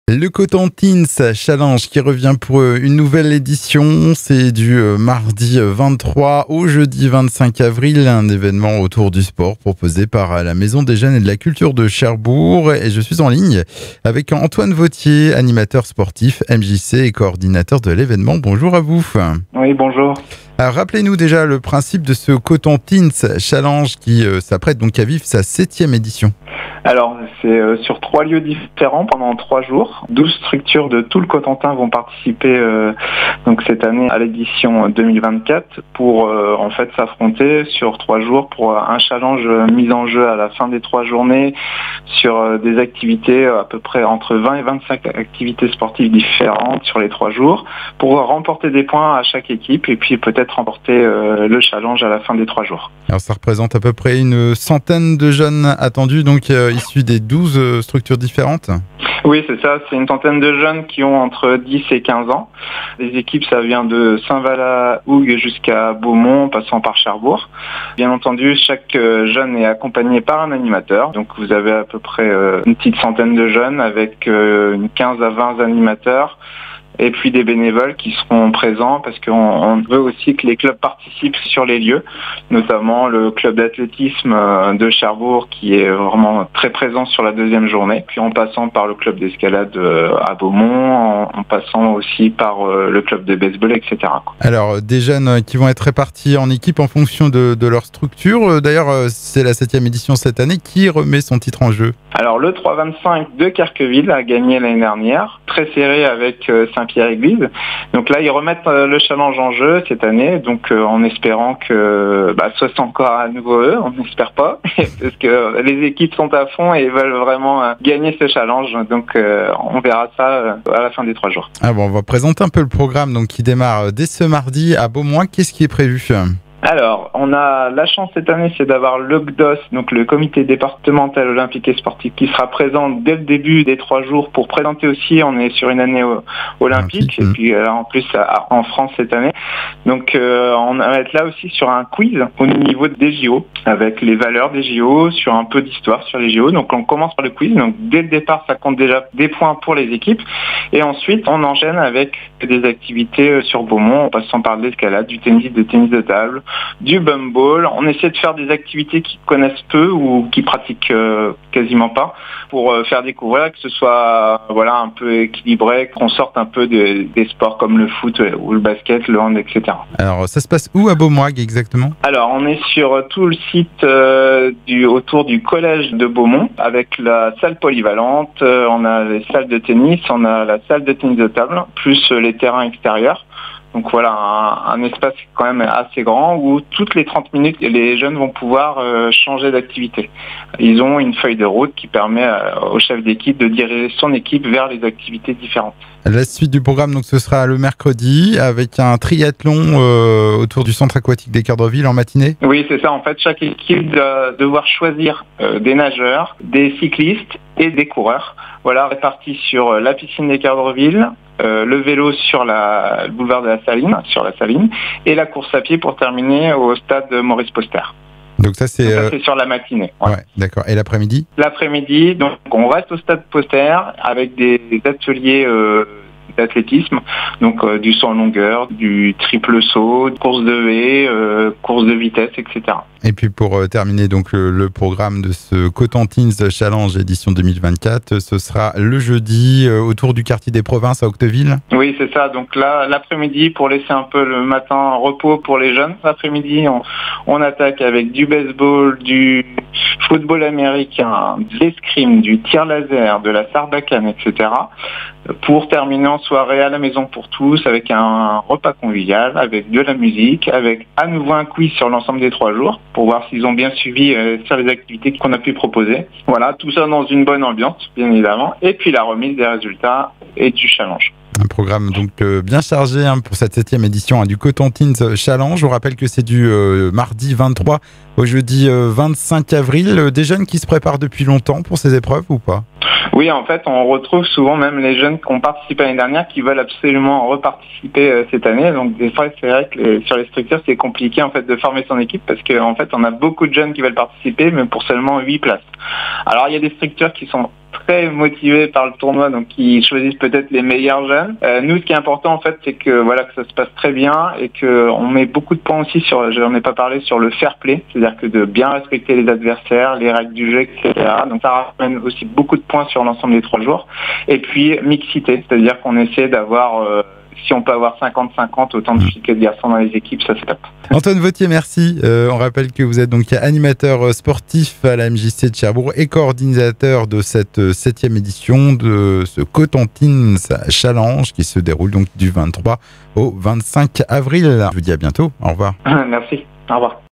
Le Cotentin Challenge qui revient pour une nouvelle édition, c'est du mardi 23 au jeudi 25 avril, un événement autour du sport proposé par la Maison des Jeunes et de la Culture de Cherbourg. Et je suis en ligne avec Antoine Vautier, animateur sportif MJC et coordinateur de l'événement. Bonjour à vous. Oui, bonjour. Alors, rappelez-nous déjà le principe de ce Cotentin Challenge qui s'apprête donc à vivre sa 7e édition. Alors, c'est sur 3 lieux différents pendant 3 jours. 12 structures de tout le Cotentin vont participer donc cette année à l'édition 2024 pour en fait s'affronter sur 3 jours pour un challenge mis en jeu à la fin des 3 journées sur des activités à peu près entre 20 et 25 activités sportives différentes sur les 3 jours pour remporter des points à chaque équipe et puis peut-être remporter le challenge à la fin des 3 jours. Alors ça représente à peu près une centaine de jeunes attendus, donc issus des 12 structures différentes. Oui, c'est ça. C'est une centaine de jeunes qui ont entre 10 et 15 ans. Les équipes, ça vient de Saint-Val-à-Hougues jusqu'à Beaumont, passant par Cherbourg. Bien entendu, chaque jeune est accompagné par un animateur. Donc vous avez à peu près une petite centaine de jeunes avec une 15 à 20 animateurs. Et puis des bénévoles qui seront présents parce qu'on veut aussi que les clubs participent sur les lieux, notamment le club d'athlétisme de Cherbourg qui est vraiment très présent sur la 2e journée, puis en passant par le club d'escalade à Beaumont, en passant aussi par le club de baseball, etc. Alors des jeunes qui vont être répartis en équipe en fonction de leur structure. D'ailleurs, c'est la 7e édition cette année. Qui remet son titre en jeu ? Alors le 325 de Carqueville a gagné l'année dernière, très serré avec Saint-Pierre-Église. Donc là, ils remettent le challenge en jeu cette année, donc en espérant que ce soit encore à nouveau eux, on n'espère pas, parce que les équipes sont à fond et veulent vraiment gagner ce challenge. Donc on verra ça à la fin des 3 jours. Ah bon, on va présenter un peu le programme donc, qui démarre dès ce mardi à Beaumont. Qu'est-ce qui est prévu ? Alors, on a la chance cette année, c'est d'avoir le CDOS, donc le comité départemental olympique et sportif, qui sera présent dès le début des 3 jours pour présenter aussi. On est sur une année olympique, et puis en plus en France cette année. Donc, on va être là aussi sur un quiz au niveau des JO, avec les valeurs des JO, sur un peu d'histoire sur les JO. Donc, on commence par le quiz. Donc, dès le départ, ça compte déjà des points pour les équipes. Et ensuite, on enchaîne avec des activités sur Beaumont, en passant par de l'escalade, du tennis de table, du bumble. On essaie de faire des activités qu'ils connaissent peu ou qu'ils pratiquent quasiment pas pour faire découvrir, que ce soit un peu équilibré, qu'on sorte un peu des sports comme le foot ou le basket, le hand, etc. Alors ça se passe où à Beaumont exactement ? Alors on est sur tout le site autour du collège de Beaumont avec la salle polyvalente, on a les salles de tennis, on a la salle de tennis de table, plus les terrains extérieurs. Donc voilà, un espace quand même assez grand où toutes les 30 minutes, les jeunes vont pouvoir changer d'activité. Ils ont une feuille de route qui permet au chef d'équipe de diriger son équipe vers les activités différentes. La suite du programme, donc, ce sera le mercredi avec un triathlon autour du centre aquatique des Cœurs-de-Ville en matinée. Oui, c'est ça. En fait, chaque équipe va devoir choisir des nageurs, des cyclistes et des coureurs. Voilà, répartis sur la piscine des Cœurs-de-Ville, le vélo sur le boulevard de la Saline, sur la Saline, et la course à pied pour terminer au stade Maurice Poster. Donc ça c'est sur la matinée. Ouais, d'accord. Et l'après-midi ? L'après-midi, donc on reste au stade Poster avec des ateliers d'athlétisme, donc du saut en longueur, du triple saut, course de haie, course de vitesse, etc. Et puis pour terminer donc le programme de ce Cotentin Challenge édition 2024, ce sera le jeudi autour du quartier des Provinces à Octeville. Oui, c'est ça. Donc là, l'après-midi, pour laisser un peu le matin repos pour les jeunes, l'après-midi, on attaque avec du baseball, du football américain, de l'escrime, du tir laser, de la sarbacane, etc. Pour terminer en soirée à la maison pour tous avec un repas convivial, avec de la musique, avec à nouveau un quiz sur l'ensemble des 3 jours pour voir s'ils ont bien suivi sur les activités qu'on a pu proposer. Voilà, tout ça dans une bonne ambiance, bien évidemment. Et puis la remise des résultats et du challenge. Un programme donc bien chargé pour cette 7e édition du Cotentin Challenge. Je vous rappelle que c'est du mardi 23 au jeudi 25 avril. Des jeunes qui se préparent depuis longtemps pour ces épreuves ou pas ? Oui, en fait, on retrouve souvent même les jeunes qui ont participé l'année dernière qui veulent absolument reparticiper cette année. Donc des fois, c'est vrai que sur les structures, c'est compliqué en fait de former son équipe parce qu'en fait, on a beaucoup de jeunes qui veulent participer, mais pour seulement 8 places. Alors, il y a des structures qui sont très motivés par le tournoi, donc ils choisissent peut-être les meilleurs jeunes. Nous, ce qui est important en fait, c'est que voilà, que ça se passe très bien et que on met beaucoup de points aussi sur, j'en ai pas parlé, sur le fair play, c'est-à-dire que de bien respecter les adversaires, les règles du jeu, etc. Donc ça ramène aussi beaucoup de points sur l'ensemble des 3 jours. Et puis mixité, c'est-à-dire qu'on essaie d'avoir si on peut avoir 50-50, autant de filles que de garçons dans les équipes, ça c'est top. Antoine Vautier, merci. On rappelle que vous êtes donc animateur sportif à la MJC de Cherbourg et coordinateur de cette 7e édition de ce Cotentin Challenge qui se déroule donc du 23 au 25 avril. Je vous dis à bientôt. Au revoir. Merci. Au revoir.